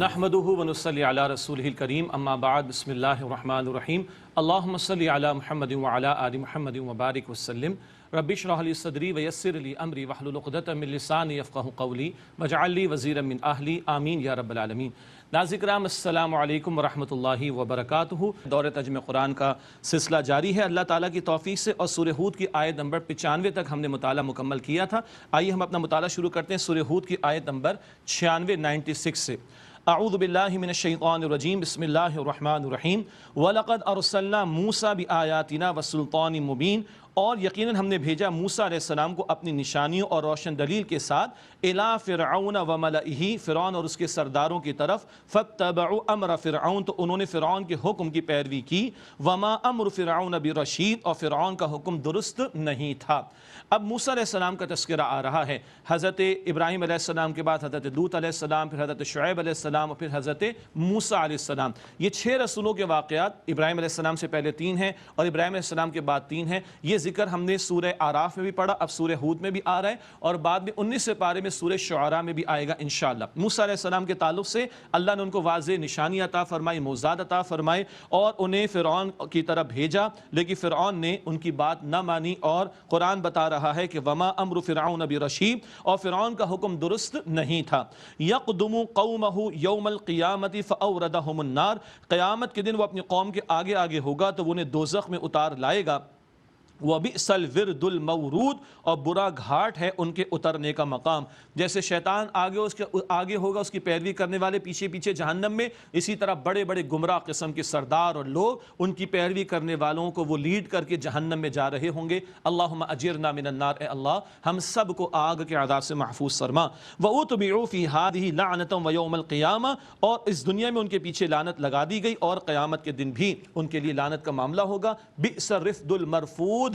نحمدہ ونصلی علی رسولہ الکریم اما بعد بسم اللہ الرحمن الرحیم اللہم صلی علی محمد وعلی آل محمد وبارک وسلم رب اشرح لی صدری ویسر لی امری واحلل عقدۃ من لسانی یفقہوا قولی واجعل لی وزیرا من اہلی آمین یا رب العالمین۔ ناظرین کرام السلام علیکم ورحمۃ اللہ وبرکاتہ۔ دور ترجمہ قرآن کا سلسلہ جاری ہے اللہ تعالیٰ کی توفیق سے، اور سورہ ہود کی آیت نمبر 95 تک ہم نے مطالعہ مکمل کیا تھا۔ آئیے ہم اپنا مطالعہ شروع کرتے ہیں سورہ ہود کی آیت نمبر 96 سے۔ اعوذ باللہ من الشیطان الرجیم بسم اللہ الرحمن الرحیم وَلَقَدْ أَرْسَلْنَا مُوسَى بِآيَاتِنَا وَسُلْطَانٍ مُبِينٍ، اور یقیناً ہم نے بھیجا موسیٰ علیہ السلام کو اپنی نشانیوں اور روشن دلیل کے ساتھ اِلَىٰ فِرْعَوْنَ وَمَلَئِهِ، فرعون اور اس کے سرداروں کی طرف، فَاتَّبَعُوا أَمْرَ فِرْعَوْنَ، تو انہوں نے فرعون کے حکم کی پیروی کی، وَمَا أَمْرُ فِرْعَوْنَ بِرَشِيدٍ، اور فرعون کا حکم درست نہیں تھا۔ اب موسیٰ علیہ السلام کا تذکرہ آ رہا ہے۔ حضرت ابراہیم علیہ السلام کے بعد حضرت لوط علیہ السلام، پھر حضرت شعیب علیہ السلام، اور پھر حضرت موسیٰ علیہ السلام۔ یہ 6 رسولوں کے واقعات ابراہیم علیہ السلام سے پہلے 3 ہیں اور ابراہیم علیہ السلام کے بعد 3 ہیں۔ یہ ذکر ہم نے سورہ اعراف میں بھی پڑھا، اب سورہ ہود میں بھی آ رہا ہے، اور بعد میں 19 پارے میں سورہ شعراء میں بھی آئے گا انشاءاللہ۔ موسیٰ علیہ السلام کے تعلق سے اللہ نے ان کو واضح نشانی عطا فرمائی، معجزات عطا فرمائے، اور انہیں فرعون کی طرف بھیجا، لیکن فرعون نے ان کی بات نہ مانی، اور قرآن بتا رہا ہے کہ وما امر فرعون برشید، اور فرعون کا حکم درست نہیں تھا۔ یقدم قومہ یوم القیامت فاوردہم النار، قیامت کے دن وہ اپنی قوم کے آگے آگے ہوگا تو وہ انہیں دوزخ میں اتار لائے گا۔ وَبِئْسَ الْوِرْدُ الْمَوْرُودُ، اور برا گھاٹ ہے ان کے اترنے کا مقام۔ جیسے شیطان آگے ہوگا اس کی پیروی کرنے والے پیچھے پیچھے جہنم میں، اسی طرح بڑے بڑے گمراہ قسم کے سردار اور لوگ ان کی پیروی کرنے والوں کو وہ لیڈ کر کے جہنم میں جا رہے ہوں گے۔ اللہم اجرنا من النار، اے اللہ ہم سب کو آگ کے عذاب سے محفوظ فرما۔ وَأُتْبِعُوا فِي هَٰذِهِ لَعْنَةً وَيَوْمَ الْقِيَامَةِ، اور اس دنیا میں ان کے پیچھے لعنت لگا دی گئی، اور قیامت کے دن بھی ان کے لیے لعنت کا معاملہ ہوگا۔ بئس الرفد المرفود،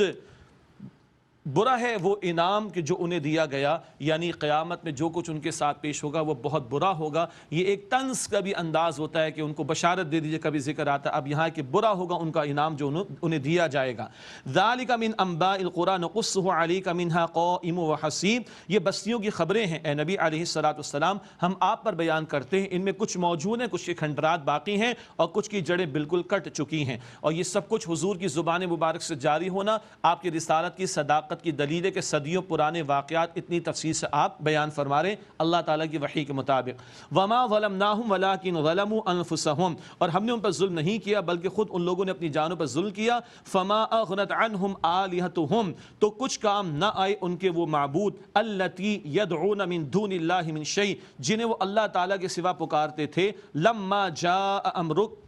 برا ہے وہ انعام کہ جو انہیں دیا گیا، یعنی قیامت میں جو کچھ ان کے ساتھ پیش ہوگا وہ بہت برا ہوگا۔ یہ ایک طنز کا بھی انداز ہوتا ہے کہ ان کو بشارت دے دیجئے، کبھی ذکر آتا ہے، اب یہاں کہ برا ہوگا ان کا انعام جو انہیں دیا جائے گا۔ ذَلِكَ مِنْ أَنْبَاءِ الْقُرَىٰ نَقُصُّهُ عَلَيْكَ مِنْهَا قَائِمٌ وَحَصِيدٌ، یہ بستیوں کی خبریں ہیں اے نبی علیہ السلام، ہم آپ پر بیان کرتے ہیں، ان میں کچھ موجود ہیں، کچھ کے کھنڈرات باقی ہیں، اور کچھ کی جڑیں بالکل کٹ چکی ہیں، اور یہ سب کچھ حضور کی زبان مبارک سے جاری ہونا آپ کی رسالت کی صداقت کی دلیل ہے کہ صدیوں پرانے واقعات اتنی تفصیل سے آپ بیان فرما رہے ہیں اللہ تعالیٰ کی وحی کے مطابق۔ وَمَا ظَلَمْنَاهُمْ وَلَٰكِنْ ظَلَمُوا أَنفُسَهُمْ، اور ہم نے ان پر ظلم نہیں کیا بلکہ خود ان لوگوں نے اپنی جانوں پر ظلم کیا۔ فَمَا أَغْنَتْ عَنْهُمْ آلِهَتُهُمْ، تو کچھ کام نہ آئے ان کے وہ معبود، الَّتِي يَدْعُونَ مِن دُونِ اللَّهِ مِن شَيْءٍ، جنہیں وہ اللہ تعالیٰ کے سوا پکارتے تھے، لَمَّا جَاءَ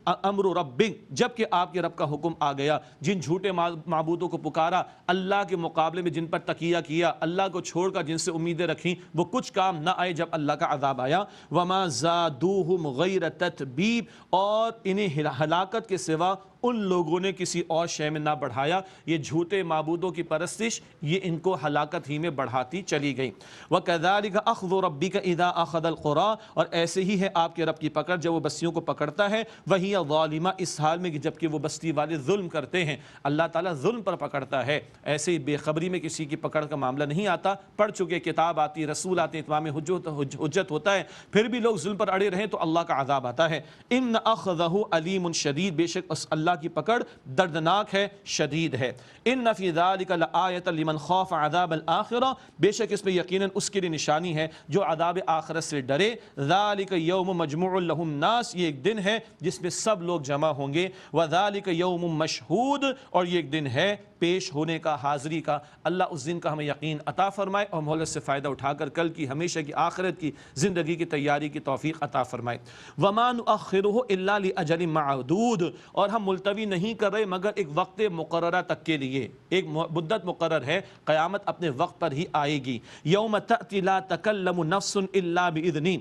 امر ربک، جبکہ آپ کے رب کا حکم آ گیا۔ جن جھوٹے معبودوں کو پکارا، اللہ کے مقابلے میں جن پر تقیہ کیا، اللہ کو چھوڑ کر جن سے امیدیں رکھیں، وہ کچھ کام نہ آئے جب اللہ کا عذاب آیا۔ وما زادوہم غیر تتبیب، اور انہیں ہلاکت کے سوا ان لوگوں نے کسی اور شے میں نہ بڑھایا۔ یہ جھوٹے معبودوں کی پرستش یہ ان کو ہلاکت ہی میں بڑھاتی چلی گئی۔ وَكَذَلِكَ أَخْذُ رَبِّكَ إِذَا أَخَذَ الْقُرَىٰ، اور ایسے ہی ہے آپ کے رب کی پکڑ جب وہ بستیوں کو پکڑتا ہے، وہی ظالمہ، اس حال میں کہ جبکہ وہ بستی والے ظلم کرتے ہیں۔ اللہ تعالیٰ ظلم پر پکڑتا ہے، ایسے ہی بے خبری میں کسی کی پکڑ کا معاملہ نہیں آتا۔ پڑھ چکے کتاب آتی، رسول آتے، اتمام حجت ہوتا ہے، پھر بھی لوگ ظلم پر اڑے رہیں تو اللہ کا عذاب آتا ہے۔ ان اخذہ علیم شدید، بے شک اللہ کی پکڑ دردناک ہے، شدید ہے۔ ان فی ذلک لآیۃ لمن خاف عذاب الآخرہ، بے شک اس میں یقیناً اس کے لیے نشانی ہے جو عذاب آخرت سے ڈرے۔ ذالک یوم مجموع لہ الناس، یہ ایک دن ہے جس میں سب لوگ جمع ہوں گے۔ وذالک یوم مشہود، اور یہ ایک دن ہے پیش ہونے کا، حاضری کا۔ اللہ اس دن کا ہمیں یقین عطا فرمائے اور مہلت سے فائدہ اٹھا کر کل کی ہمیشہ کی آخرت کی زندگی کی تیاری کی توفیق عطا فرمائے۔ وما نؤخرہ الا لاجل معدود، اور ہم ملتوی نہیں کر رہے مگر ایک وقت مقررہ تک کے لیے، ایک مدت مقرر ہے، قیامت اپنے وقت پر ہی آئے گی۔ یوم تأتی لا تکلم نفس الا باذنی،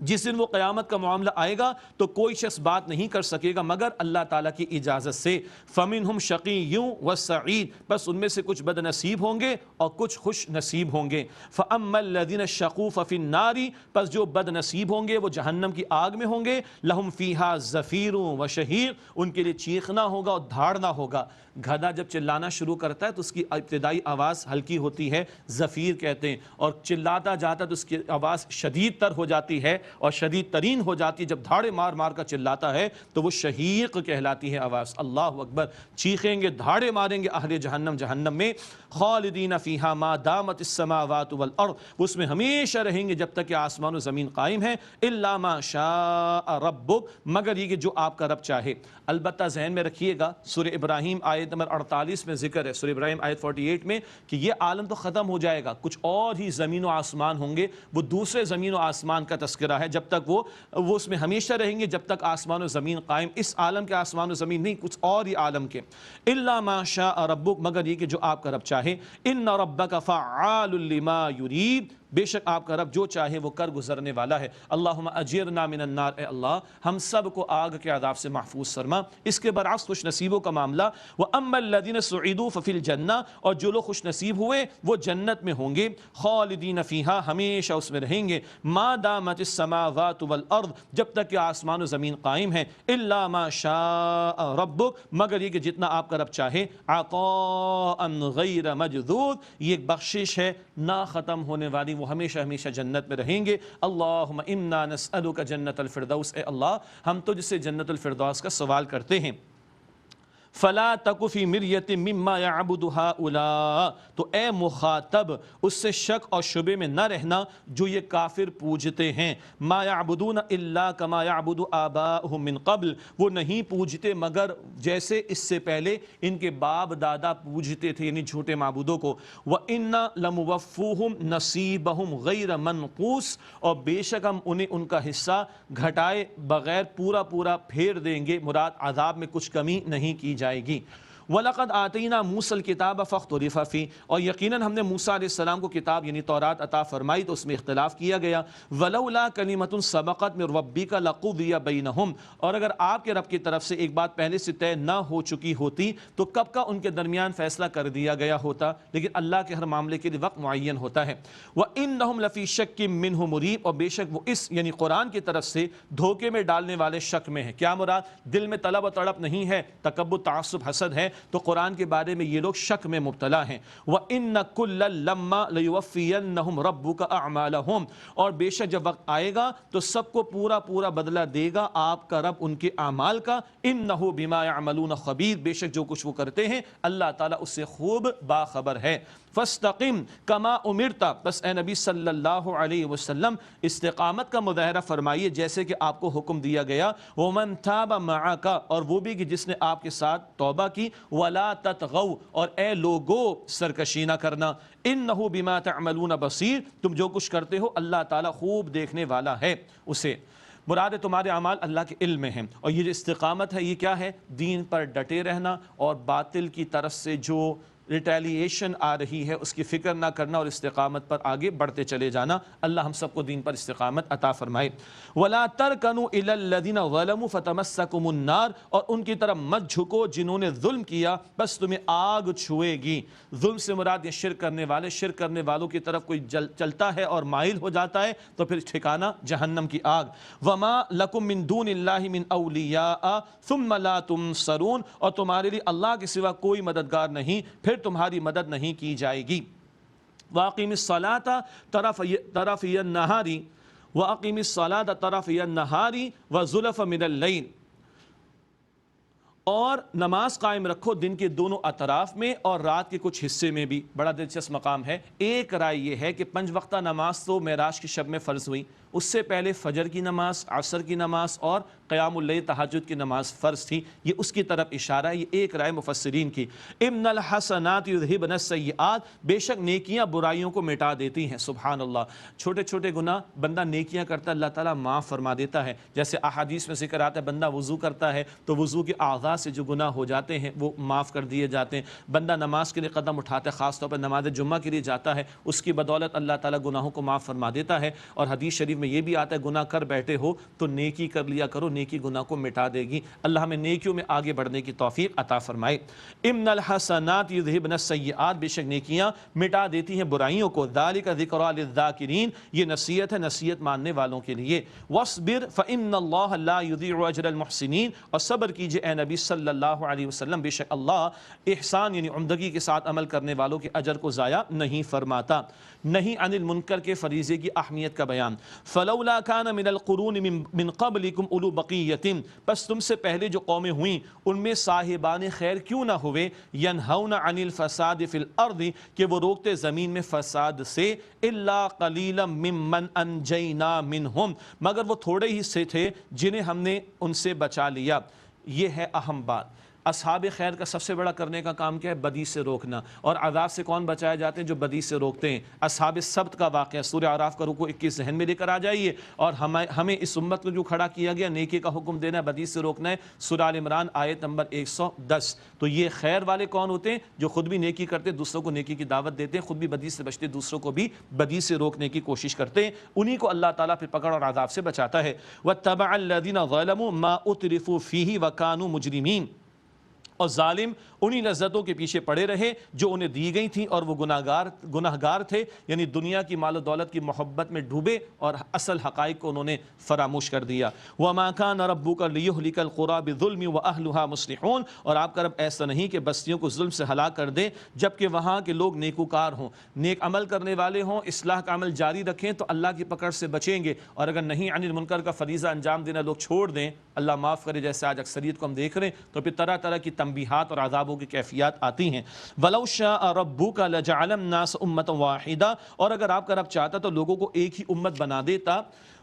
جس دن وہ قیامت کا معاملہ آئے گا تو کوئی شخص بات نہیں کر سکے گا مگر اللہ تعالیٰ کی اجازت سے۔ فَمِنْهُمْ شَقِيٌّ وَسَعِيدٌ، بس ان میں سے کچھ بد نصیب ہوں گے اور کچھ خوش نصیب ہوں گے۔ فَأَمَّا الَّذِينَ شَقُوا فَفِي النَّارِ، بس جو بد نصیب ہوں گے وہ جہنم کی آگ میں ہوں گے۔ لَهُمْ فِيهَا زَفِيرٌ وَشَهِيقٌ، ان کے لیے چیخنا ہوگا اور دھاڑنا ہوگا۔ گدھا جب چلانا شروع کرتا ہے تو اس کی ابتدائی آواز ہلکی ہوتی ہے، زفیر کہتے ہیں، اور چلاتا جاتا تو اس کی آواز شدید تر ہو جاتی ہے، اور شدید ترین ہو جاتی ہے، جب دھاڑے مار مار کر چلاتا ہے تو وہ شہیق کہلاتی ہے آواز۔ اللہ اکبر، چیخیں گے، دھاڑے ماریں گے اہل جہنم جہنم میں، خالدین فیہا ما دامت السماوات والارض، وہ اس میں ہمیشہ رہیں گے جب تک کہ آسمان و زمین قائم ہے، الا ما شاء ربک، مگر یہ کہ جو آپ کا رب چاہے۔ البتہ ذہن میں رکھیے گا سورہ ابراہیم آیت نمبر 48 میں ذکر ہے، سورہ ابراہیم آیت 48 میں، کہ یہ عالم تو ختم ہو جائے گا، کچھ اور ہی زمین و آسمان ہوں گے، وہ دوسرے زمین و آسمان کا تذکرہ ہے، جب تک وہ اس میں ہمیشہ رہیں گے جب تک آسمان و زمین قائم، اس عالم کے آسمان و زمین نہیں، کچھ اور ہی عالم کے۔ الا ما شاء ربک، مگر یہ کہ جو آپ کا رب چاہے۔ ان ربک فعال لما یرید، بے شک آپ کا رب جو چاہے وہ کر گزرنے والا ہے۔ اللہم اجرنا من النار، اے اللہ ہم سب کو آگ کے عذاب سے محفوظ فرما۔ اس کے برعکس خوش نصیبوں کا معاملہ، وَأَمَّا الَّذِينَ سُعِدُوا فَفِي الْجَنَّةِ، اور جو لوگ خوش نصیب ہوئے وہ جنت میں ہوں گے، خالدین فیہا، ہمیشہ اس میں رہیں گے، ما دامت السماوات والارض، جب تک کہ آسمان و زمین قائم ہے، الا ما شاء ربک، مگر یہ کہ جتنا آپ کا رب چاہے، عطاء غیر مجذوذ، یہ ایک بخشش ہے نہ ختم ہونے والی، وہ ہمیشہ ہمیشہ جنت میں رہیں گے۔ اللہم انا نسألک جنت الفردوس، اے اللہ ہم تجھ سے جنت الفردوس کا سوال کرتے ہیں۔ فلا تک فی مریۃ مما یعبد ہؤلاء، تو اے مخاطب اس سے شک اور شبے میں نہ رہنا جو یہ کافر پوجتے ہیں۔ ما یعبدون الا کما یعبد آباؤہم من قبل، وہ نہیں پوجتے مگر جیسے اس سے پہلے ان کے باپ دادا پوجتے تھے، یعنی جھوٹے معبودوں کو۔ وَإِنَّا لَمُوَفُّوهُمْ نَصِيبَهُمْ غَيْرَ مَنْقُوص، اور بے شک ہم انہیں ان کا حصہ گھٹائے بغیر پورا پورا پھیر دیں گے، مراد عذاب میں کچھ کمی نہیں کی جائے گی۔ وَلَقَدْ آتَيْنَا مُوسَى الْكِتَابَ فَاخْتُلِفَ فِيهِ، اور یقیناً ہم نے موسیٰ علیہ السلام کو کتاب یعنی تورات عطا فرمائی تو اس میں اختلاف کیا گیا۔ وَلَوْلَا كَلِمَةٌ سَبَقَتْ مِن رَبِّكَ لَقُضِيَ بَيْنَهُمْ، اور اگر آپ کے رب کی طرف سے ایک بات پہلے سے طے نہ ہو چکی ہوتی تو کب کا ان کے درمیان فیصلہ کر دیا گیا ہوتا، لیکن اللہ کے ہر معاملے کے لیے وقت معین ہوتا ہے۔ وَإِنَّهُمْ لَفِي شَكٍّ مِّنْهُ مُرِيبٍ، اور بے شک وہ اس یعنی قرآن کی طرف سے دھوکے میں ڈالنے والے شک میں ہے۔ کیا مراد؟ دل میں طلب و تڑپ نہیں ہے، تکبر تعصب حسد ہے، تو قرآن کے بارے میں یہ لوگ شک میں مبتلا ہیں۔ وَإِنَّ كُلًّا لَمَّا لَيُوَفِّيَنَّهُمْ رَبُّكَ أَعْمَالَهُمْ، اور بے شک جب وقت آئے گا تو سب کو پورا پورا بدلہ دے گا آپ کا رب ان کے اعمال کا۔ إِنَّهُ بِمَا يَعْمَلُونَ خَبِيرٌ، بے شک جو کچھ وہ کرتے ہیں اللہ تعالیٰ اس سے خوب باخبر ہے۔ فَاسْتَقِمْ كَمَا أُمِرْتَ، بس اے نبی صلی اللہ علیہ وسلم استقامت کا مظاہرہ فرمائیے جیسے کہ آپ کو حکم دیا گیا۔ وَمَنْ تَابَ مَعَكَ، اور وہ بھی کہ جس نے آپ کے ساتھ توبہ کی۔ وَلَا تَطْغَوْا، اور اے لوگو سرکشی نہ کرنا۔ إِنَّهُ بِمَا تَعْمَلُونَ بَصِيرٌ، تم جو کچھ کرتے ہو اللہ تعالیٰ خوب دیکھنے والا ہے اسے۔ مراد تمہارے اعمال اللہ کے علم میں ہیں، اور یہ جو استقامت ہے یہ کیا ہے؟ دین پر ڈٹے رہنا اور باطل کی طرف سے جو ریٹیلیشن آ رہی ہے اس کی فکر نہ کرنا اور استقامت پر آگے بڑھتے چلے جانا۔ اللہ ہم سب کو دین پر استقامت عطا فرمائے۔ وَلَا تَرْكَنُوا إِلَى الَّذِينَ ظَلَمُوا فَتَمَسَّكُمُ النَّارُ، اور ان کی طرف مت جھکو جنہوں نے ظلم کیا بس تمہیں آگ چھوئے گی۔ ظلم سے مراد یہ شرک کرنے والے، شرک کرنے والوں کی طرف کوئی چلتا ہے اور مائل ہو جاتا ہے تو پھر ٹھکانہ جہنم کی آگ۔ وَمَا لَكُم مِّن دُونِ اللَّهِ مِنْ أَوْلِيَاءَ ثُمَّ لَا تُنصَرُونَ، اور تمہارے لیے اللہ کے سوا کوئی مددگار نہیں پھر تمہاری مدد نہیں کی جائے گی۔ وَأَقِمِ الصَّلَاةَ طَرَفَيِ النَّهَارِ وَأَقِمِ الصَّلَاةَ طَرَفَيِ النَّهَارِ وَزُلَفًا مِنَ اللَّيْلِ، اور نماز قائم رکھو دن کے دونوں اطراف میں اور رات کے کچھ حصے میں بھی۔ بڑا دلچسپ مقام ہے۔ ایک رائے یہ ہے کہ 5 وقتہ نماز تو معراج کی شب میں فرض ہوئی، اس سے پہلے فجر کی نماز، عصر کی نماز اور قیام اللیل تہجد کی نماز فرض تھی، یہ اس کی طرف اشارہ ہے۔ یہ ایک رائے مفسرین کی۔ ان الحسنات یذہبن السیئات، بے شک نیکیاں برائیوں کو مٹا دیتی ہیں۔ سبحان اللہ، چھوٹے چھوٹے گناہ بندہ نیکیاں کرتا ہے اللہ تعالیٰ معاف فرما دیتا ہے۔ جیسے احادیث میں ذکر آتا ہے بندہ وضو کرتا ہے تو وضو کے اعضاء سے جو گناہ ہو جاتے ہیں وہ معاف کر دیے جاتے ہیں۔ بندہ نماز کے لیے قدم اٹھاتا ہے، خاص طور پر نماز جمعہ کے لیے جاتا ہے، اس کی بدولت اللہ تعالیٰ گناہوں کو معاف فرما دیتا ہے۔ اور حدیث شریف میں یہ بھی آتا ہے گناہ کر بیٹھے ہو تو نیکی کر لیا کرو، نیکی گناہ کو مٹا دے گی۔ اللہ ہمیں نیکیوں میں آگے بڑھنے کی توفیق عطا فرمائے۔ ان الحسنات یذہبن السیئات، بے شک نیکیاں مٹا دیتی ہیں برائیوں کو۔ ذالک ذکریٰ للذاکرین، یہ نصیحت ہے نصیحت ماننے والوں کے لیے۔ واصبر فإن اللہ لا یضیع اجر المحسنین، اور صبر کیجئے اے نبی صلی اللہ علیہ وسلم، بے شک اللہ احسان یعنی عمدگی کے ساتھ عمل کرنے والوں کے اجر کو ضائع نہیں فرماتا۔ نہیں عن المنکر کے فریضے کی اہمیت کا بیان۔ فلولا کان من القرون من قبلکم اولو بقیۃ، پس تم سے پہلے جو قومیں ہوئیں ان میں صاحبان خیر کیوں نہ ہوئے، ینہون عن الفساد فی الارض، کہ وہ روکتے زمین میں فساد سے، الا قلیلا ممن انجینا منہم، مگر وہ تھوڑے ہی سے تھے جنہیں ہم نے ان سے بچا لیا۔ یہ ہے اہم بات۔ اصحاب خیر کا سب سے بڑا کرنے کا کام کیا ہے؟ بدی سے روکنا۔ اور عذاب سے کون بچائے جاتے ہیں؟ جو بدی سے روکتے ہیں۔ اصحاب سبت کا واقعہ سورہ اعراف کا رکوع 21 ذہن میں لے کر آ جائیے، اور ہمیں اس امت کو جو کھڑا کیا گیا نیکی کا حکم دینا ہے، بدی سے روکنا ہے، سورہ آل عمران آیت نمبر 110۔ تو یہ خیر والے کون ہوتے ہیں؟ جو خود بھی نیکی کرتے، دوسروں کو نیکی کی دعوت دیتے ہیں، خود بھی بدی سے بچتے، دوسروں کو بھی بدی سے روکنے کی کوشش کرتے ہیں، انہی کو اللہ تعالیٰ پھر پکڑ اور عذاب سے بچاتا ہے۔ وَاتَّبَعَ الَّذِينَ ظَلَمُوا مَا أُتْرِفُوا فِيهِ وَكَانُوا مُجْرِمِينَ، اور ظالم انہی لذتوں کے پیچھے پڑے رہے جو انہیں دی گئی تھیں، اور وہ گناہگار تھے، یعنی دنیا کی مال و دولت کی محبت میں ڈوبے اور اصل حقائق کو انہوں نے فراموش کر دیا۔ وَمَا كَانَ رَبُّكَ لِيُهْلِكَ الْقُرَىٰ بِالظُّلْمِ وَأَهْلُهَا مُصْلِحُونَ، اور آپ کا رب ایسا نہیں کہ بستیوں کو ظلم سے ہلاک کر دے جبکہ وہاں کے لوگ نیکوکار ہوں، نیک عمل کرنے والے ہوں، اصلاح کا عمل جاری رکھیں تو اللہ کی پکڑ سے بچیں گے، اور اگر نہیں عن المنکر کا فریضہ انجام دینا لوگ چھوڑ دیں، اللہ معاف کرے، جیسے آج اکثریت کو ہم دیکھ رہے ہیں، تو پھر طرح طرح کی تنبیہات اور عذابوں کی کیفیات آتی ہیں۔ وَلَوْ شَاءَ رَبُّكَ لَجَعَلَ النَّاسَ أُمَّةً وَاحِدَةً، اور اگر آپ کا رب چاہتا تو لوگوں کو ایک ہی امت بنا دیتا۔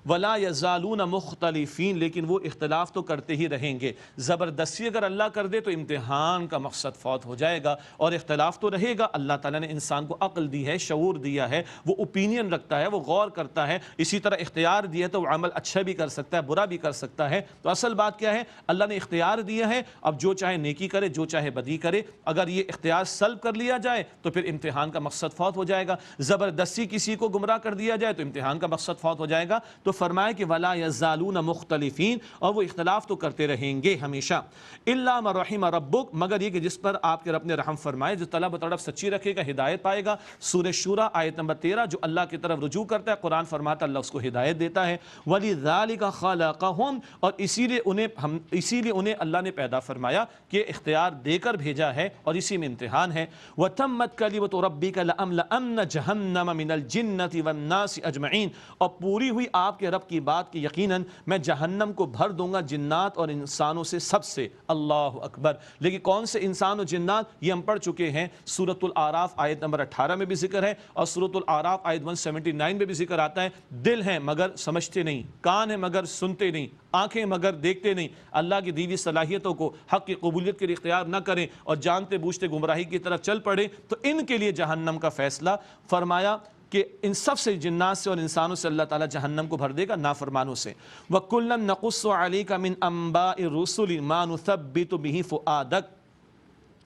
وَلَا يَزَالُونَ مُخْتَلِفِينَ، لیکن وہ اختلاف تو کرتے ہی رہیں گے۔ زبردستی اگر اللہ کر دے تو امتحان کا مقصد فوت ہو جائے گا، اور اختلاف تو رہے گا۔ اللہ تعالیٰ نے انسان کو عقل دی ہے، شعور دیا ہے، وہ اوپینین رکھتا ہے، وہ غور کرتا ہے، اسی طرح اختیار دیا ہے تو وہ عمل اچھا بھی کر سکتا ہے، برا بھی کر سکتا ہے۔ تو اصل بات کیا ہے؟ اللہ نے اختیار دیا ہے، اب جو چاہے نیکی کرے، جو چاہے بدی کرے۔ اگر یہ اختیار سلب کر لیا جائے تو پھر امتحان کا مقصد فوت ہو جائے گا، زبردستی کسی کو گمراہ کر دیا جائے تو امتحان کا مقصد فوت ہو جائے گا۔ تو فرمایا کہ وَلَا يَزَالُونَ مُخْتَلِفِينَ، اور وہ اختلاف تو کرتے رہیں گے ہمیشہ۔ إِلَّا مَن رَحِمَ رَبُّكَ، مگر یہ کہ جس پر آپ کے رب نے رحم فرمائے، جو طلب و تڑپ سچی رکھے گا ہدایت پائے گا۔ سورہ شورى آیت نمبر 13، جو اللہ کی طرف رجوع کرتا ہے، قرآن فرماتا ہے اللہ اس کو ہدایت دیتا ہے۔ وَلِذَلِكَ خَلَقَهُمْ، اور اسی لیے انہیں اللہ نے پیدا فرمایا کہ اختیار دے کر بھیجا ہے، اور اسی میں امتحان ہے۔ وَتَمَّتْ كَلِمَةُ رَبِّكَ لَأَمْلَأَنَّ جَهَنَّمَ مِنَ الْجِنَّةِ وَالنَّاسِ أَجْمَعِينَ، اور پوری ہوئی آپ کے رب کی بات کہ یقیناً میں جہنم کو بھر دوں گا جنات اور انسانوں سے، سب سے۔ اللہ اکبر۔ لیکن کون سے انسان اور جنات؟ یہ ہم پڑھ چکے ہیں، سورۃ الاعراف آیت نمبر 18 میں بھی ذکر ہے، اور سورۃ الاعراف آیت 179 میں بھی ذکر آتا ہے۔ دل ہیں مگر سمجھتے نہیں، کان ہیں مگر سنتے نہیں، آنکھیں مگر دیکھتے نہیں، اللہ کی دی ہوئی صلاحیتوں کو حق کی قبولیت کے لیے اختیار نہ کریں اور جانتے بوجھتے گمراہی کی طرف چل پڑے، تو ان کے لیے جہنم کا فیصلہ۔ فرمایا کہ ان سب سے، جنات سے اور انسانوں سے، اللہ تعالیٰ جہنم کو بھر دے گا نافرمانوں سے۔ وَكُلًّا نَقُصُّ عَلَيْكَ مِنْ أَنْبَاءِ الرُّسُلِ مَا نُثَبِّتُ بِهِ فُؤَادَكَ،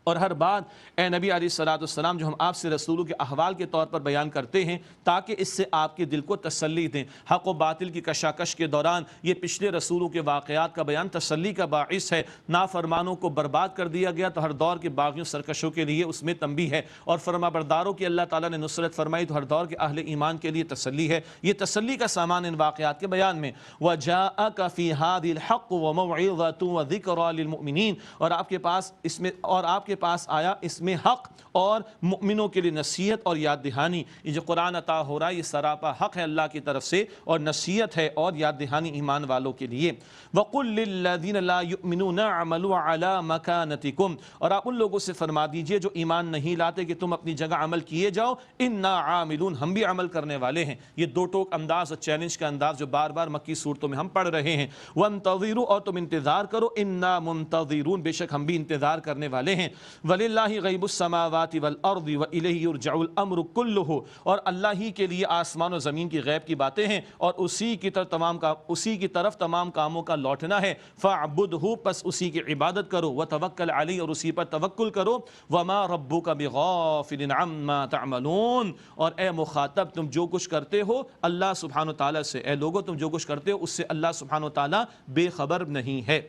اور ہر بات اے نبی علیہ الصلوۃ والسلام جو ہم آپ سے رسولوں کے احوال کے طور پر بیان کرتے ہیں تاکہ اس سے آپ کے دل کو تسلی دیں۔ حق و باطل کی کشاکش کے دوران یہ پچھلے رسولوں کے واقعات کا بیان تسلی کا باعث ہے۔ نافرمانوں کو برباد کر دیا گیا تو ہر دور کے باغیوں سرکشوں کے لیے اس میں تنبیہ ہے، اور فرما برداروں کی اللہ تعالیٰ نے نصرت فرمائی تو ہر دور کے اہل ایمان کے لیے تسلی ہے۔ یہ تسلی کا سامان ان واقعات کے بیان میں۔ وَجَاءَكَ فِي هَذِهِ الْحَقُّ وَمَوْعِظَةٌ وَذِكْرَىٰ لِلْمُؤْمِنِينَ، اور آپ کے پاس آیا اس میں حق اور مؤمنوں کے لیے نصیحت اور یاد دہانی۔ یہ جو قرآن عطا ہو رہا ہے یہ سراپا حق ہے اللہ کی طرف سے، اور نصیحت ہے اور یاد دہانی ایمان والوں کے لیے۔ وَقُلْ لِلَّذِينَ لَا يُؤْمِنُونَ اعْمَلُوا عَلَىٰ مَكَانَتِكُمْ، اور آپ ان لوگوں سے فرما دیجئے جو ایمان نہیں لاتے کہ تم اپنی جگہ عمل کیے جاؤ، اِنَّا عَامِلُونَ، ہم بھی عمل کرنے والے ہیں۔ یہ دو ٹوک انداز اور چیلنج کا انداز جو بار بار مکی صورتوں میں ہم پڑھ رہے ہیں۔ وَانتَظِرُوا، اور تم انتظار کرو، اِنَّا مُنتَظِرُونَ، بے شک ہم بھی انتظار کرنے والے ہیں۔ وَلِلَّهِ غیب السماوات والارض والیہ یرجع الامر کلہ، اور اللہ ہی کے لیے آسمان و زمین کی غیب کی باتیں ہیں، اور اسی کی طرف تمام کاموں کا لوٹنا ہے۔ فاعبدہ، پس اسی کی عبادت کرو، وتوکل علیہ، اور اسی پر توکل کرو۔ وما ربک بغافل عما تعملون، اور اے مخاطب تم جو کچھ کرتے ہو اللہ سبحانہ وتعالی سے، اے لوگو تم جو کچھ کرتے ہو اس سے اللہ سبحانہ وتعالی بے خبر نہیں ہے۔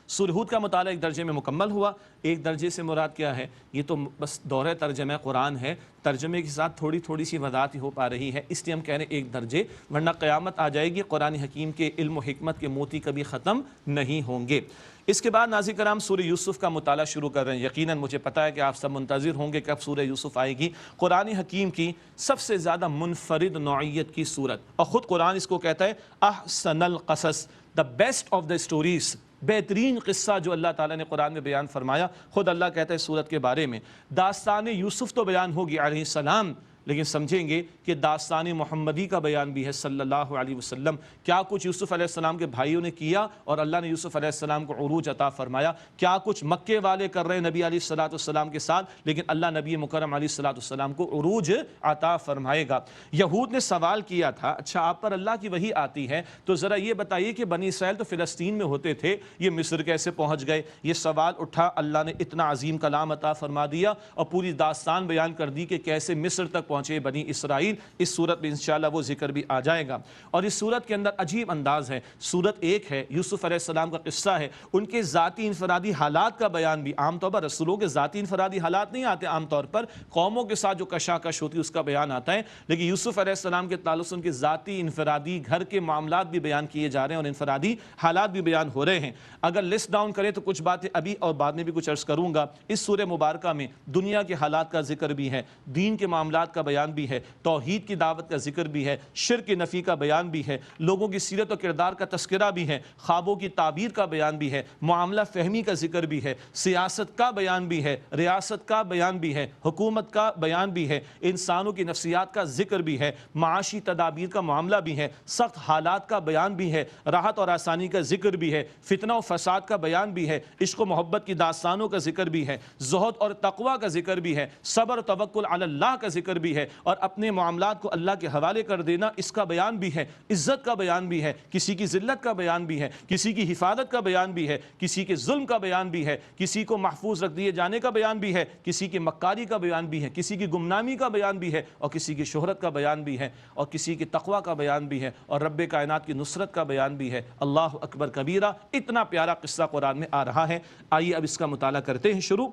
سورہ ہود کا مطالعہ ایک درجے میں مکمل ہوا۔ ایک درجے سے مراد کیا ہے؟ یہ تو بس دورہ ترجمہ قرآن ہے ترجمے کے ساتھ تھوڑی تھوڑی سی وضاحت ہو پا رہی ہے، اس لیے ہم کہہ رہے ہیں ایک درجے، ورنہ قیامت آ جائے گی، قرآن حکیم کے علم و حکمت کے موتی کبھی ختم نہیں ہوں گے۔ اس کے بعد ناظرین کرام سورہ یوسف کا مطالعہ شروع کر رہے ہیں۔ یقیناً مجھے پتہ ہے کہ آپ سب منتظر ہوں گے کب سورہ یوسف آئے گی۔ قرآن حکیم کی سب سے زیادہ منفرد نوعیت کی صورت، اور خود قرآن اس کو کہتا ہے احسن القصص، the best of the stories, بہترین قصہ جو اللہ تعالیٰ نے قرآن میں بیان فرمایا۔ خود اللہ کہتا ہے سورت کے بارے میں داستان یوسف تو بیان ہوگی علیہ السلام، لیکن سمجھیں گے کہ داستان محمدی کا بیان بھی ہے صلی اللہ علیہ وسلم، کیا کچھ یوسف علیہ السلام کے بھائیوں نے کیا اور اللہ نے یوسف علیہ السلام کو عروج عطا فرمایا، کیا کچھ مکے والے کر رہے ہیں نبی علیہ السلام کے ساتھ، لیکن اللہ نبی مکرم علیہ السلام کو عروج عطا فرمائے گا۔ یہود نے سوال کیا تھا، اچھا آپ پر اللہ کی وحی آتی ہے تو ذرا یہ بتائیے کہ بنی اسرائیل تو فلسطین میں ہوتے تھے، یہ مصر کیسے پہنچ گئے؟ یہ سوال اٹھا، اللہ نے اتنا عظیم کلام عطا فرما دیا اور پوری داستان بیان کر دی کہ کیسے مصر تک پہنچے بنی اسرائیل۔ اس صورت میں انشاءاللہ وہ ذکر بھی آ جائے گا، اور اس صورت کے اندر عجیب انداز ہے۔ صورت ایک ہے، یوسف علیہ السلام کا قصہ ہے، ان کے ذاتی انفرادی حالات کا بیان بھی۔ عام طور پر رسولوں کے ذاتی انفرادی حالات نہیں آتے، عام طور پر قوموں کے ساتھ جو کشاکش ہوتی ہے اس کا بیان آتا ہے، لیکن یوسف علیہ السلام کے تعلق سے ان کے ذاتی انفرادی گھر کے معاملات بھی بیان کیے جا رہے ہیں اور انفرادی حالات بھی بیان ہو رہے ہیں۔ اگر لسٹ ڈاؤن کریں تو کچھ باتیں ابھی اور بعد میں بھی کچھ عرض کروں گا۔ اس سورہ مبارکہ میں دنیا کے حالات کا ذکر بھی ہے، دین کے معاملات کا بیان بھی ہے، توحید کی دعوت کا ذکر بھی ہے، شرک کی نفی کا بیان بھی ہے، لوگوں کی سیرت و کردار کا تذکرہ بھی ہے، خوابوں کی تعبیر کا بیان بھی ہے، معاملہ فہمی کا ذکر بھی ہے، سیاست کا بیان بھی ہے، ریاست کا بیان بھی ہے، حکومت کا بیان بھی ہے، انسانوں کی نفسیات کا ذکر بھی ہے، معاشی تدابیر کا معاملہ بھی ہے، سخت حالات کا بیان بھی ہے، راحت اور آسانی کا ذکر بھی ہے، فتنہ و فساد کا بیان بھی ہے، عشق و محبت کی داستانوں کا ذکر بھی ہے، زہد اور تقوی کا ذکر بھی ہے، صبر و توکل علی اللہ کا ذکر بھی ہے، اور اپنے معاملات کو اللہ کے حوالے کر دینا اس کا بیان بھی ہے، عزت کا بیان بھی ہے، کسی کی ذلت کا بیان بھی ہے، کسی کی حفاظت کا بیان بھی ہے، کسی کے ظلم کا بیان بھی ہے، کسی کو محفوظ رکھ دیے جانے کا بیان بھی ہے، کسی کی مکاری کا بیان بھی ہے، کسی کی گمنامی کا بیان بھی ہے، اور کسی کی شہرت کا بیان بھی ہے، اور کسی کی تقوی کا بیان بھی ہے، اور رب کائنات کی نصرت کا بیان بھی ہے۔ اللہ اکبر کبیرہ، اتنا پیارا قصہ قرآن میں آ رہا ہے۔ آئیے اب اس کا مطالعہ کرتے ہیں شروع۔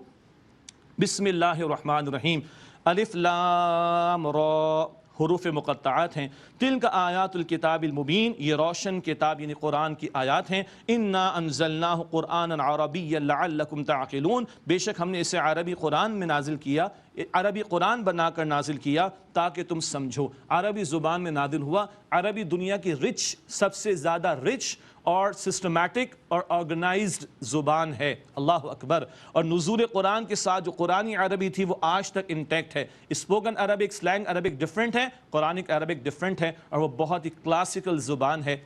بسم اللہ الرحمن الرحیم۔ الف لام را، حروف مقطعات ہیں۔ تلک آیات الکتاب المبین، یہ روشن کتاب یعنی قرآن کی آیات ہیں۔ انا انزلناہ قرآنا عربیا لعلکم تعقلون، بے شک ہم نے اسے عربی قرآن میں نازل کیا، عربی قرآن بنا کر نازل کیا تاکہ تم سمجھو۔ عربی زبان میں نازل ہوا۔ عربی دنیا کی رچ، سب سے زیادہ رچ اور سسٹمیٹک اور آرگنائزڈ زبان ہے۔ اللہ اکبر۔ اور نزول قرآن کے ساتھ جو قرآنی عربی تھی وہ آج تک انٹیکٹ ہے۔ Spoken Arabic, slang Arabic different ہے، قرآنک عربک ڈیفرنٹ ہے، اور وہ بہت ہی کلاسیکل زبان ہے۔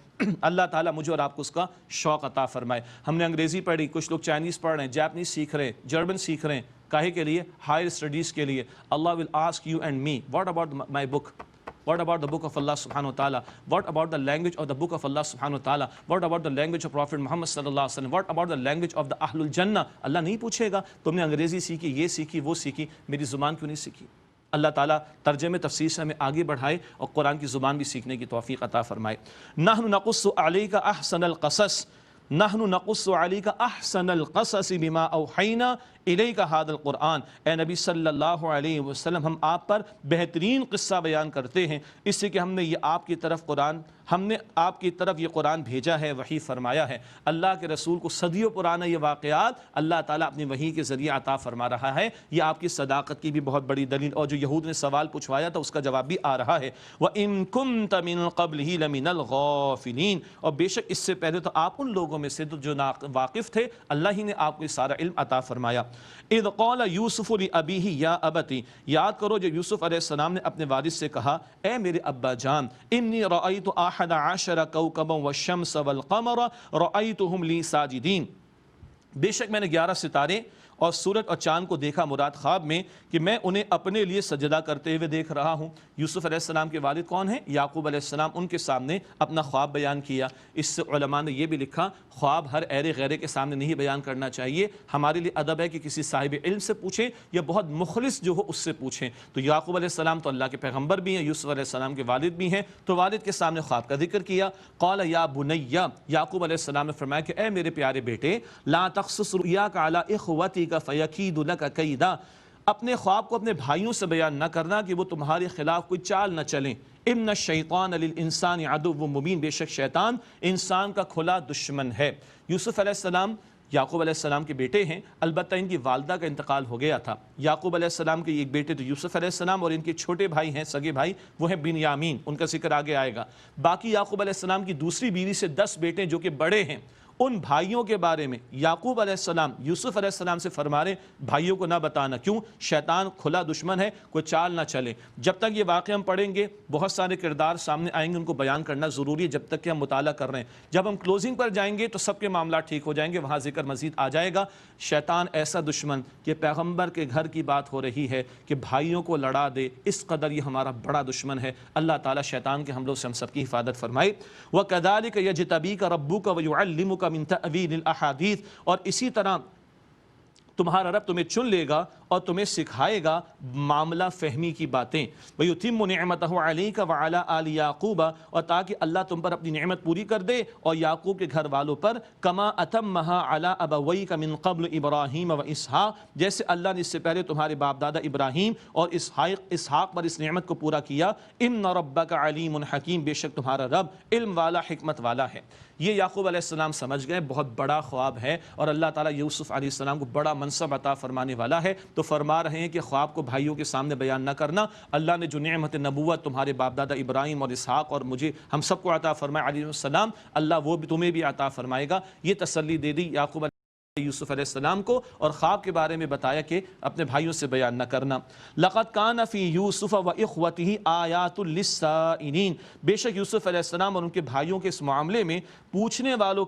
اللہ تعالیٰ مجھے اور آپ کو اس کا شوق عطا فرمائے۔ ہم نے انگریزی پڑھی، کچھ لوگ چائنیز پڑھ رہے ہیں، جاپنیز سیکھ رہے ہیں، جرمن سیکھ رہے ہیں، کاہے کے لیے؟ ہائر اسٹڈیز کے لیے۔ Allah will ask you and me, what about my book? What about the book of Allah subhanahu wa ta'ala? What about the language of the book of Allah subhanahu wa ta'ala? What about the language of Prophet Muhammad sallallahu alaihi wasallam? What about the language of the Ahlul Jannah? اللہ نہیں پوچھے گا تم نے انگریزی سیکھی، یہ سیکھی، وہ سیکھی، میری زبان کیوں نہیں سیکھی؟ اللہ تعالیٰ ترجمے تفسیر سے ہمیں آگے بڑھائے اور قرآن کی زبان بھی سیکھنے کی توفیق عطا فرمائے۔ نحن نقص علیک احسن القصص، نحن نقص علیک احسن القصص بما اوحینا الیک ھذا القرآن، اے نبی صلی اللہ علیہ وسلم ہم آپ پر بہترین قصہ بیان کرتے ہیں اس سے کہ ہم نے یہ آپ کی طرف قرآن، ہم نے آپ کی طرف یہ قرآن بھیجا ہے، وحی فرمایا ہے۔ اللہ کے رسول کو صدیوں پرانا یہ واقعات اللہ تعالیٰ اپنی وحی کے ذریعے عطا فرما رہا ہے۔ یہ آپ کی صداقت کی بھی بہت بڑی دلیل، اور جو یہود نے سوال پوچھوایا تھا اس کا جواب بھی آ رہا ہے۔ وَإِن كُنتَ مِن قَبْلِهِ لَمِنَ الْغَافِلِينَ، اور بے شک اس سے پہلے تو آپ ان لوگوں میں سے جو واقف تھے، اللہ ہی نے آپ کو یہ سارا علم عطا فرمایا۔ اذ قال یوسف لأبیہ یا ابتی، یاد کرو جب یوسف علیہ السلام نے اپنے والد سے کہا اے میرے ابا جان، انی رأیت احد عشر کوکبا والشمس والقمر رأیتہم لی ساجدین، بے شک میں نے 11 ستارے اور سورج اور چاند کو دیکھا، مراد خواب میں، کہ میں انہیں اپنے لیے سجدہ کرتے ہوئے دیکھ رہا ہوں۔ یوسف علیہ السلام کے والد کون ہیں؟ یعقوب علیہ السلام، ان کے سامنے اپنا خواب بیان کیا۔ اس سے علماء نے یہ بھی لکھا خواب ہر ایرے غیرے کے سامنے نہیں بیان کرنا چاہیے، ہمارے لیے ادب ہے کہ کسی صاحب علم سے پوچھیں یا بہت مخلص جو ہو اس سے پوچھیں۔ تو یعقوب علیہ السلام تو اللہ کے پیغمبر بھی ہیں، یوسف علیہ السلام کے والد بھی ہیں، تو والد کے سامنے خواب کا ذکر کیا۔ قال یا بنی، یعقوب علیہ السلام نے فرمایا کہ اے میرے پیارے بیٹے، لا تقصص رؤیاک علی اخوتک فیکید لک کیدا، اپنے خواب کو اپنے بھائیوں سے بیان نہ کرنا کہ وہ تمہارے خلاف کوئی چال نہ چلیں۔ ان الشیطان للانسان عدو مبین، بے شک شیطان انسان کا کھلا دشمن ہے۔ یوسف علیہ السلام یعقوب علیہ السلام کے بیٹے ہیں، البتہ ان کی والدہ کا انتقال ہو گیا تھا۔ یعقوب علیہ السلام کے ایک بیٹے تو یوسف علیہ السلام، اور ان کے چھوٹے بھائی ہیں، سگے بھائی، وہ ہیں بنیامین، ان کا ذکر آگے آئے گا۔ باقی یعقوب علیہ السلام کی دوسری بیوی سے 10 بیٹے جو کہ بڑے ہیں، ان بھائیوں کے بارے میں یعقوب علیہ السلام یوسف علیہ السلام سے فرما رہے بھائیوں کو نہ بتانا، کیوں؟ شیطان کھلا دشمن ہے، کوئی چال نہ چلے۔ جب تک یہ واقعہ ہم پڑھیں گے بہت سارے کردار سامنے آئیں گے، ان کو بیان کرنا ضروری ہے جب تک کہ ہم مطالعہ کر رہے ہیں۔ جب ہم کلوزنگ پر جائیں گے تو سب کے معاملات ٹھیک ہو جائیں گے، وہاں ذکر مزید آ جائے گا۔ شیطان ایسا دشمن کہ پیغمبر کے گھر کی بات ہو رہی ہے کہ بھائیوں کو لڑا دے، اس قدر یہ ہمارا بڑا دشمن ہے۔ اللہ تعالیٰ شیطان کے حملوں سے ہم سب کی حفاظت فرمائے۔ وَكَذَلِكَ يَجْتَبِيكَ رَبُّكَ وَيُعَلِّمُكَ مِن تَأْوِيلِ الْأَحَادِيثِ، اور اسی طرح تمہارا رب تمہیں چن لے گا اور تمہیں سکھائے گا معاملہ فہمی کی باتیں۔ وَيُتِمُّ نِعْمَتَهُ عَلَيْكَ وَعَلَىٰ آلِ يَعْقُوبَ، اور تاکہ اللہ تم پر اپنی نعمت پوری کر دے اور یعقوب کے گھر والوں پر، كَمَا أَتَمَّهَا عَلَىٰ أَبَوَيْكَ مِن قَبْلُ إِبْرَاهِيمَ وَإِسْحَاقَ، جیسے اللہ نے اس سے پہلے تمہارے باپ دادا ابراہیم اور اسحاق پر اس نعمت کو پورا کیا۔ إِنَّ رَبَّكَ عَلِيمٌ حَكِيمٌ، بے شک تمہارا رب علم والا، حکمت والا ہے۔ یہ یعقوب علیہ السلام سمجھ گئے بہت بڑا خواب ہے، اور اللہ تعالیٰ یوسف علیہ السلام کو بڑا منصب عطا فرمانے والا ہے، تو فرما رہے ہیں کہ خواب کو بھائیوں کے سامنے بیان نہ کرنا۔ اللہ نے جو نعمت نبوت تمہارے باپ دادا ابراہیم اور اسحاق اور مجھے ہم سب کو عطا فرمائے علیہ السلام، اللہ وہ بھی تمہیں بھی عطا فرمائے گا۔ یہ تسلی دے دی یعقوب یوسف علیہ السلام کو، اور خواب کے بارے میں بتایا کہ اپنے بھائیوں سے بیان نہ کرنا۔ لَقَدْ كَانَ فِي يُوسُفَ وَإِخْوَتِهِ آيَاتٌ لِلسَّائِلِينَ، بے شک یوسف علیہ السلام اور ان کے بھائیوں کے اس معاملے میں پوچھنے والوں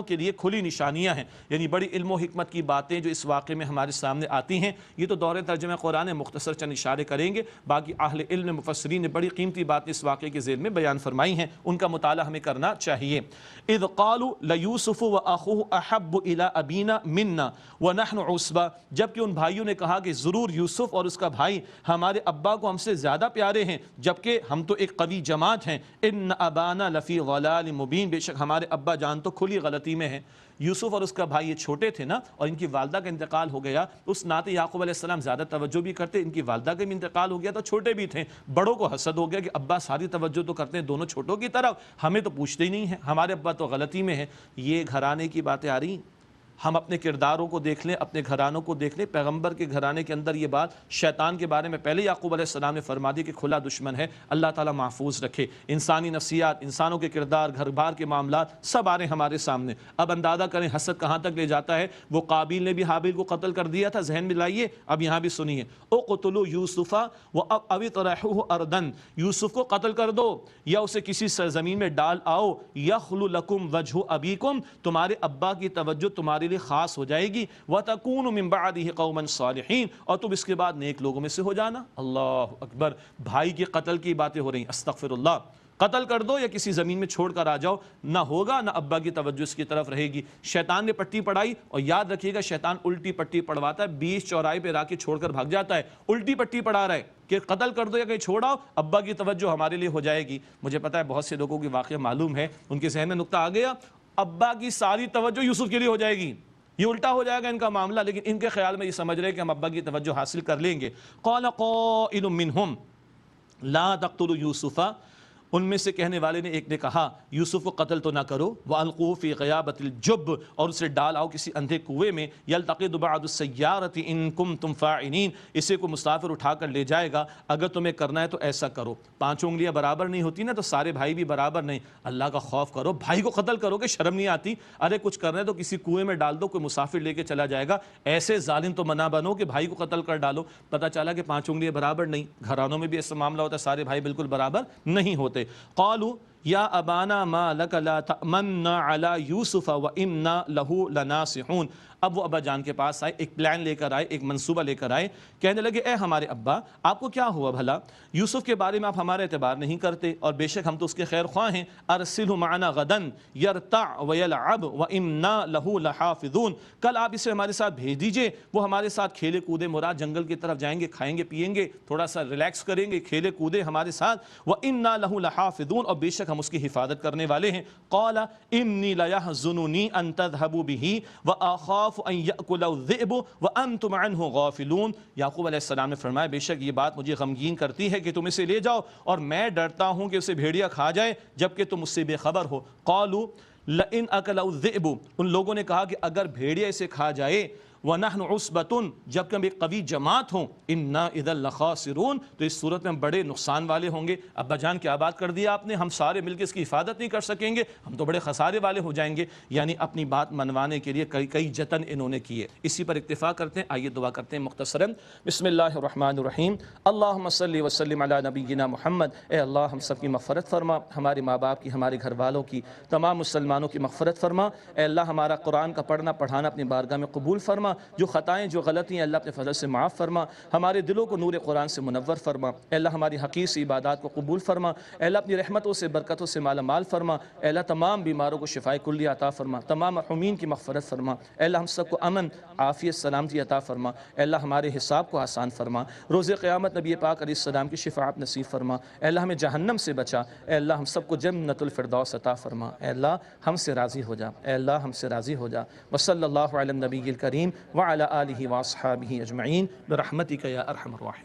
کے لیے کھلی نشانیاں ہیں، یعنی بڑی علم و حکمت کی باتیں جو اس واقعے میں ہمارے سامنے آتی ہیں۔ یہ تو دور ترجمہ قرآن مختصر چند اشارے کریں گے، باقی اہل علم مفسرین نے بڑی قیمتی باتیں اس واقعے کے ذیل میں بیان فرمائی ہیں، ان کا مطالعہ ہمیں کرنا چاہیے۔ اذ قالوا ليوسف واخوه احب الى ابينا منا ونحن عصبہ، جبکہ ان بھائیوں نے کہا کہ ضرور یوسف اور اس کا بھائی ہمارے ابا کو ہم سے زیادہ پیارے ہیں، جبکہ ہم تو ایک قوی جماعت ہیں۔ ان ابانا لفی ضلال مبین، بے شک ہمارے ابا جان تو کھلی غلطی میں ہیں۔ یوسف اور اس کا بھائی یہ چھوٹے تھے نا، اور ان کی والدہ کا انتقال ہو گیا، اس ناطے یعقوب علیہ السلام زیادہ توجہ بھی کرتے، ان کی والدہ کا بھی انتقال ہو گیا تو چھوٹے بھی تھے، بڑوں کو حسد ہو گیا کہ ابا ساری توجہ تو کرتے ہیں دونوں چھوٹوں کی طرف، ہمیں تو پوچھتے ہی نہیں ہیں، ہمارے ابا تو غلطی میں ہیں۔ یہ گھرانے کی باتیں آ رہی ہیں، ہم اپنے کرداروں کو دیکھ لیں، اپنے گھرانوں کو دیکھ لیں۔ پیغمبر کے گھرانے کے اندر یہ بات شیطان کے بارے میں پہلے یعقوب علیہ السلام نے فرما دی کہ کھلا دشمن ہے، اللہ تعالیٰ محفوظ رکھے۔ انسانی نفسیات، انسانوں کے کردار، گھر بار کے معاملات سب آ رہے ہیں ہمارے سامنے۔ اب اندازہ کریں حسد کہاں تک لے جاتا ہے۔ وہ قابیل نے بھی حابیل کو قتل کر دیا تھا، ذہن میں لائیے، اب یہاں بھی سنیے۔ اقتلوا یوسف او اطرحوه ارضا، یوسف کو قتل کر دو یا اسے کسی سرزمین میں ڈال آؤ، یخل لکم وجہ ابیکم، تمہارے ابا کی توجہ تمہارے لیے خاص ہو جائے گی، وَتَكُونُ مِن بَعْدِهِ قَوْمًا صَالِحِينَ، اور تم اس کے بعد نیک لوگوں میں سے ہو جانا۔ اللہ اکبر، بھائی کے قتل کی باتیں ہو رہی ہیں، استغفر اللہ۔ قتل کر دو یا کسی زمین میں چھوڑ کر آ جاؤ، نہ ہوگا نہ ابا کی توجہ اس کی طرف رہے گی۔ شیطان نے پٹی پڑھائی، اور یاد رکھیے گا شیطان الٹی پٹی پڑھواتا ہے، 20 چوراہے پہ را کے چھوڑ کر بھاگ جاتا ہے، الٹی پٹی پڑھا رہا ہے کہ قتل کر دو یا کہیں چھوڑاؤ، ابا کی توجہ ہمارے لیے ہو جائے گی۔ مجھے پتا ہے بہت سے لوگوں کی واقعہ معلوم ہے، ان کے ذہن میں نقطہ آ گیا، ابا کی ساری توجہ یوسف کے لیے ہو جائے گی، یہ الٹا ہو جائے گا ان کا معاملہ، لیکن ان کے خیال میں یہ سمجھ رہے کہ ہم ابا کی توجہ حاصل کر لیں گے۔ قال قائل منہم لا تقتلوا یوسف، ان میں سے کہنے والے نے ایک نے کہا یوسف کو قتل تو نہ کرو، وَأَلْقُوهُ فِي غَيَابَةِ الْجُبِّ، اور اسے ڈال آؤ کسی اندھے کنویں میں، يَلْتَقِطْ بَعْضُ السَّيَّارَةِ إِن كُنتُمْ فَاعِلِينَ، اسے کو مسافر اٹھا کر لے جائے گا، اگر تمہیں کرنا ہے تو ایسا کرو۔ 5 انگلیاں برابر نہیں ہوتی نا، تو سارے بھائی بھی برابر نہیں، اللہ کا خوف کرو، بھائی کو قتل کرو کہ شرم نہیں آتی؟ ارے کچھ کرنا ہے تو کسی کنویں میں ڈال دو، کوئی مسافر لے کے چلا جائے گا، ایسے ظالم تو نہ بنو کہ بھائی کو قتل کر ڈالو۔ پتہ چلا کہ 5 انگلیاں برابر نہیں، گھرانوں میں بھی ایسا معاملہ ہوتا ہے، سارے بھائی بالکل برابر نہیں ہوتے۔ قالوا یا ابانا ما لک لا تأمنا علی یوسف وإنا لہ لناصحون، اب وہ ابا جان کے پاس آئے، ایک پلان لے کر آئے، ایک منصوبہ لے کر آئے، کہنے لگے اے ہمارے ابا، آپ کو کیا ہوا بھلا؟ یوسف کے بارے میں آپ ہمارا اعتبار نہیں کرتے، اور بے شک ہم تو اس کے خیر خواہ ہیں۔ ارسلہ معنا غدا یرتع ویلعب وإنا لہ لحافظون، کل آپ اسے ہمارے ساتھ بھیج دیجئے، وہ ہمارے ساتھ کھیلے کودے، مراد جنگل کی طرف جائیں گے، کھائیں گے پیئیں گے، تھوڑا سا ریلیکس کریں گے، کھیلے کودے ہمارے ساتھ۔ وإنا لہ لحافظون، اور بے شک ہم اس کی حفاظت کرنے والے ہیں۔ قال انی لیحزننی ان تذهبوا به واخاف ان یاکلہ الذئب وانتم عنہ غافلون۔ یعقوب علیہ السلام نے فرمایا بے شک یہ بات مجھے غمگین کرتی ہے کہ تم اسے لے جاؤ، اور میں ڈرتا ہوں کہ اسے بھیڑیا کھا جائے جبکہ تم اس سے بے خبر ہو۔ قالوا لئن اکلہ الذئب، ان لوگوں نے کہا کہ اگر بھیڑیا اسے کھا جائے، وَنَحْنُ عُصْبَةٌ، جبکہ ہم ایک قوی جماعت ہوں، اِنَّا اِذًا لَخَاسِرُونَ، تو اس صورت میں ہم بڑے نقصان والے ہوں گے۔ ابا جان کیا بات کر دیا آپ نے، ہم سارے مل کے اس کی حفاظت نہیں کر سکیں گے، ہم تو بڑے خسارے والے ہو جائیں گے۔ یعنی اپنی بات منوانے کے لیے کئی جتن انہوں نے کیے۔ اسی پر اکتفا کرتے ہیں، آئیے دعا کرتے ہیں مختصراً۔ بسم اللہ الرحمن الرحیم، اللہم صلی وسلم علی نبینا محمد۔ اے اللہ ہم سب کی مغفرت فرما، ہمارے ماں باپ کی، ہمارے گھر والوں کی، تمام مسلمانوں کی مغفرت فرما۔ اے اللہ ہمارا قرآن کا پڑھنا پڑھانا اپنی بارگاہ میں قبول فرما، جو خطائیں جو غلطیاں اللہ اپنے فضل سے معاف فرما، ہمارے دلوں کو نور قرآن سے منور فرما۔ اے اللہ ہماری حقیر سی عبادات کو قبول فرما، اے اللہ اپنی رحمتوں سے برکتوں سے مالا مال فرما، اے اللہ تمام بیماروں کو شفائے کلی عطا فرما، تمام محرومین کی مغفرت فرما، اے اللہ ہم سب کو امن عافیت سلامتی عطا فرما، اے اللہ ہمارے حساب کو آسان فرما، روز قیامت نبی پاک علیہ السلام کی شفاعت نصیب فرما، اے اللہ ہمیں جہنم سے بچا، اے اللہ ہم سب کو جنت الفردوس عطا فرما، اے اللہ ہم سے راضی ہو جا، اے اللہ ہم سے راضی ہو جا۔ وصلی اللہ علی النبی الکریم وعلی آلہ واصحابہ اجمعین برحمتک یا ارحم الراحمین۔